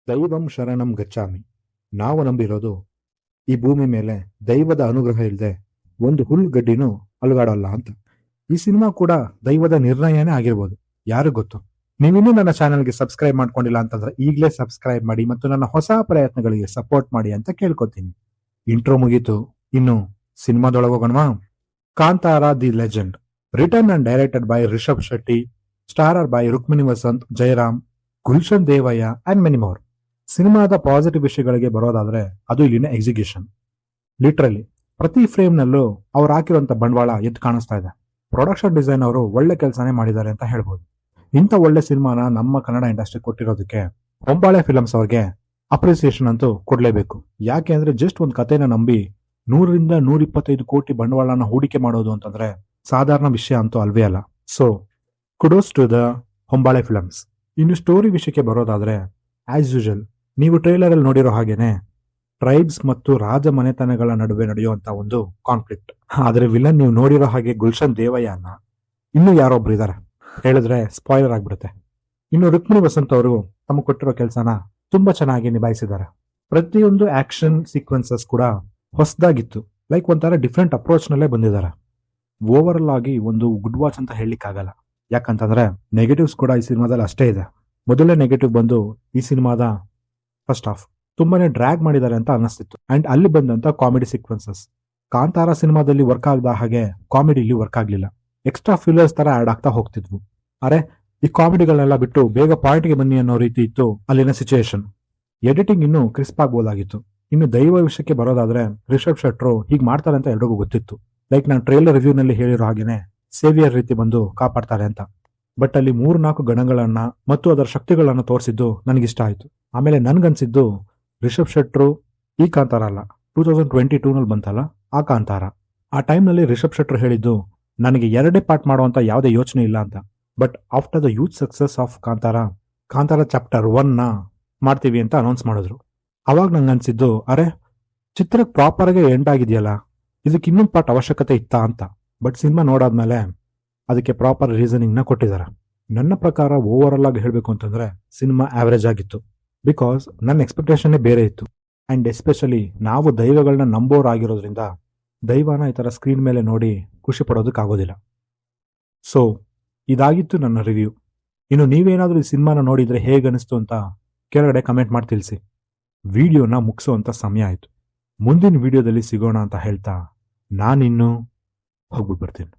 ದೈವಂ ಶರಣಂ ಗಚ್ಚಾಮಿ. ನಾವು ನಂಬಿರೋದು ಈ ಭೂಮಿ ಮೇಲೆ ದೈವದ ಅನುಗ್ರಹ ಇಲ್ಲದೆ ಒಂದು ಹುಲ್ಲುಗಡ್ಡಿನೂ ಅಲುಗಾಡಲ್ಲ ಅಂತ. ಈ ಸಿನಿಮಾ ಕೂಡ ದೈವದ ನಿರ್ಣಯನೇ ಆಗಿರ್ಬೋದು, ಯಾರು ಗೊತ್ತು. ನೀವಿನ್ನೂ ನನ್ನ ಚಾನೆಲ್ಗೆ ಸಬ್ಸ್ಕ್ರೈಬ್ ಮಾಡ್ಕೊಂಡಿಲ್ಲ ಅಂತಂದ್ರೆ ಈಗಲೇ ಸಬ್ಸ್ಕ್ರೈಬ್ ಮಾಡಿ ಮತ್ತು ನನ್ನ ಹೊಸ ಪ್ರಯತ್ನಗಳಿಗೆ ಸಪೋರ್ಟ್ ಮಾಡಿ ಅಂತ ಕೇಳ್ಕೊತೀನಿ. ಇಂಟ್ರೋ ಮುಗೀತು, ಇನ್ನು ಸಿನಿಮಾದೊಳಗೋಗೋಣವಾ? Kantara the legend, written and directed by Rishab Shetty, starrer by Rukmini Vasanth, Jayaram, Gulshan Devaiah and many more. ಸಿನಿಮಾದ ಪಾಸಿಟಿವ್ ವಿಷಯಗಳಿಗೆ ಬರೋದಾದ್ರೆ ಅದು ಇಲ್ಲಿನ ಎಕ್ಸಿಕ್ಯೂಷನ್. ಲಿಟ್ರಲಿ ಪ್ರತಿ ಫ್ರೇಮ್ ನಲ್ಲೂ ಅವ್ರು ಹಾಕಿರುವಂತ ಬಂಡವಾಳ ಎದ್ದು ಕಾಣಿಸ್ತಾ ಇದೆ. ಪ್ರೊಡಕ್ಷನ್ ಡಿಸೈನ್ ಅವರು ಒಳ್ಳೆ ಕೆಲಸನೇ ಮಾಡಿದ್ದಾರೆ ಅಂತ ಹೇಳ್ಬೋದು. ಇಂಥ ಒಳ್ಳೆ ಸಿನಿಮಾನ ನಮ್ಮ ಕನ್ನಡ ಇಂಡಸ್ಟ್ರಿ ಕೊಟ್ಟಿರೋದಕ್ಕೆ ಹೊಂಬಾಳೆ ಫಿಲಮ್ಸ್ ಅವ್ರಿಗೆ ಅಪ್ರಿಸಿಯೇಷನ್ ಅಂತೂ ಕೊಡ್ಲೇಬೇಕು. ಯಾಕೆ ಅಂದ್ರೆ ಜಸ್ಟ್ ಒಂದು ಕಥೆನ ನಂಬಿ 100 ರಿಂದ 125 ಕೋಟಿ ಬಂಡವಾಳನ ಹೂಡಿಕೆ ಮಾಡೋದು ಅಂತಂದ್ರೆ ಸಾಧಾರಣ ವಿಷಯ ಅಂತೂ ಅಲ್ವೇ ಅಲ್ಲ. So kudos to the Hombale films. ಇನ್ನು ಸ್ಟೋರಿ ವಿಷಯಕ್ಕೆ ಬರೋದಾದ್ರೆ ಆಸ್ ಯೂಶಲ್ ನೀವು ಟ್ರೈಲರ್ ಅಲ್ಲಿ ನೋಡಿರೋ ಹಾಗೇನೆ ಟ್ರೈಬ್ಸ್ ಮತ್ತು ರಾಜ ಮನೆತನಗಳ ನಡುವೆ ನಡೆಯುವಂತ ಒಂದು ಕಾನ್ಫ್ಲಿಕ್ಟ್. ಆದ್ರೆ ವಿಲನ್ ನೀವು ನೋಡಿರೋ ಹಾಗೆ ಗುಲ್ಶನ್ ದೇವಯ್ಯನ ಇನ್ನೂ ಯಾರೊಬ್ರು ಇದಾರೆ, ಹೇಳಿದ್ರೆ ಸ್ಪಾಯ್ಲರ್ ಆಗ್ಬಿಡುತ್ತೆ. ಇನ್ನು ರುಕ್ಮಿಣಿ ವಸಂತ್ ಅವರು ತಮಗೆ ಕೊಟ್ಟಿರೋ ಕೆಲಸನ ತುಂಬಾ ಚೆನ್ನಾಗಿ ನಿಭಾಯಿಸಿದ್ದಾರೆ. ಪ್ರತಿಯೊಂದು ಆಕ್ಷನ್ ಸೀಕ್ವೆನ್ಸಸ್ ಕೂಡ ಹೊಸದಾಗಿತ್ತು, ಲೈಕ್ ಒಂಥರ ಡಿಫ್ರೆಂಟ್ ಅಪ್ರೋಚ್ ನಲ್ಲೇ ಬಂದಿದ್ದಾರೆ. ಓವರ್ ಆಗಿ ಒಂದು ಗುಡ್ ವಾಚ್ ಅಂತ ಹೇಳಲಿಕ್ಕಾಗಲ್ಲ, ಯಾಕಂತಂದ್ರೆ ನೆಗೆಟಿವ್ಸ್ ಕೂಡ ಈ ಸಿನಿಮಾದಲ್ಲಿ ಅಷ್ಟೇ ಇದೆ. ಮೊದಲನೇ ನೆಗೆಟಿವ್ ಬಂದು ಈ ಸಿನಿಮಾದ ಫಸ್ಟ್ ಹಾಫ್ ತುಂಬಾನೇ ಡ್ರ್ಯಾಗ್ ಮಾಡಿದ್ದಾರೆ ಅಂತ ಅನಿಸ್ತಿತ್ತು. ಅಂಡ್ ಅಲ್ಲಿ ಬಂದಂತ ಕಾಮಿಡಿ ಸೀಕ್ವೆನ್ಸಸ್ ಕಾಂತಾರ ಸಿನಿಮಾದಲ್ಲಿ ವರ್ಕ್ ಆಗದ ಹಾಗೆ ಕಾಮಿಡಿಲಿ ವರ್ಕ್ ಆಗ್ಲಿಲ್ಲ. ಎಕ್ಸ್ಟ್ರಾ ಫಿಲ್ಲರ್ಸ್ ತರ ಆಡ್ ಆಗ್ತಾ ಹೋಗ್ತಿದ್ವು. ಅರೆ ಈ ಕಾಮಿಡಿಗಳನ್ನೆಲ್ಲ ಬಿಟ್ಟು ಬೇಗ ಪಾಯಿಂಟ್ಗೆ ಬನ್ನಿ ಅನ್ನೋ ರೀತಿ ಇತ್ತು ಅಲ್ಲಿನ ಸಿಚುಯೇಷನ್. ಎಡಿಟಿಂಗ್ ಇನ್ನೂ ಕ್ರಿಸ್ಪ್ ಆಗ್ಬೋದಾಗಿತ್ತು. ಇನ್ನು ದೈವ ವಿಷಯಕ್ಕೆ ಬರೋದಾದ್ರೆ ರಿಷಬ್ ಶೆಟ್ರು ಹೀಗೆ ಮಾಡ್ತಾರೆ ಅಂತ ಎಲ್ರಿಗೂ ಗೊತ್ತಿತ್ತು. ಲೈಕ್ ನಾನು ಟ್ರೈಲರ್ ರಿವ್ಯೂ ನಲ್ಲಿ ಹೇಳಿರೋ ಹಾಗೇನೆ ಸೇವಿಯರ್ ರೀತಿ ಬಂದು ಕಾಪಾಡ್ತಾರೆ ಅಂತ. ಬಟ್ ಅಲ್ಲಿ 3-4 ಗಣಗಳನ್ನ ಮತ್ತು ಅದರ ಶಕ್ತಿಗಳನ್ನ ತೋರಿಸಿದ್ದು ನನಗಿಷ್ಟ ಆಯ್ತು. ಆಮೇಲೆ ನನ್ಗನ್ಸಿದ್ದು ರಿಷಬ್ ಶೆಟ್ರು ಈ ಕಾಂತಾರ ಅಲ್ಲ, 2022 ನಲ್ಲಿ ಬಂತಲ್ಲ ಆ ಕಾಂತಾರ. ಆ ಟೈಮ್ ನಲ್ಲಿ ರಿಷಬ್ ಶೆಟ್ರು ಹೇಳಿದ್ದು ನನಗೆ 2 ಪಾರ್ಟ್ ಮಾಡುವಂತ ಯಾವುದೇ ಯೋಚನೆ ಇಲ್ಲ ಅಂತ. But after the youth success of Kantara chapter 1 ನ ಮಾಡ್ತೀವಿ ಅಂತ ಅನೌನ್ಸ್ ಮಾಡಿದ್ರು. ಅವಾಗ ನಂಗೆ ಅನ್ಸಿದ್ದು, ಅರೆ ಚಿತ್ರಕ್ಕೆ ಪ್ರಾಪರ್ ಆಗಿ ಎಂಡ್ ಆಗಿದೆಯಲ್ಲ, ಇದಕ್ಕೆ ಇನ್ನೊಂದು ಪಾರ್ಟ್ ಅವಶ್ಯಕತೆ ಇತ್ತಾ ಅಂತ. ಬಟ್ ಸಿನಿಮಾ ನೋಡಾದ್ಮೇಲೆ ಅದಕ್ಕೆ ಪ್ರಾಪರ್ ರೀಸನಿಂಗ್ ನ ಕೊಟ್ಟಿದ್ದಾರೆ. ನನ್ನ ಪ್ರಕಾರ ಓವರ್ ಆಗಿ ಹೇಳ್ಬೇಕು ಅಂತಂದ್ರೆ ಸಿನಿಮಾ ಆವರೇಜ್ ಆಗಿತ್ತು. ಬಿಕಾಸ್ ನನ್ನ ಎಕ್ಸ್ಪೆಕ್ಟೇಷನ್ ಬೇರೆ ಇತ್ತು. ಅಂಡ್ ಎಸ್ಪೆಷಲಿ ನಾವು ದೈವಗಳನ್ನ ನಂಬೋರಾಗಿರೋದ್ರಿಂದ ದೈವನ ಈ ತರ ಸ್ಕ್ರೀನ್ ಮೇಲೆ ನೋಡಿ ಖುಷಿ ಪಡೋದಕ್ಕಾಗೋದಿಲ್ಲ. ಸೊ ಇದಾಗಿತ್ತು ನನ್ನ ರಿವ್ಯೂ. ಇನ್ನು ನೀವೇನಾದ್ರೂ ಈ ಸಿನಿಮಾನ ನೋಡಿದ್ರೆ ಹೇಗನಿಸ್ತು ಅಂತ ಕೆಳಗಡೆ ಕಮೆಂಟ್ ಮಾಡಿ ತಿಳಿಸಿ. ವಿಡಿಯೋನ ಮುಗಿಸುವಂತ ಸಮಯ ಆಯ್ತು. ಮುಂದಿನ ವಿಡಿಯೋದಲ್ಲಿ ಸಿಗೋಣ ಅಂತ ಹೇಳ್ತಾ ನಾನಿನ್ನು ಹೋಗ್ಬಿಟ್ಟು ಬರ್ತೀನಿ.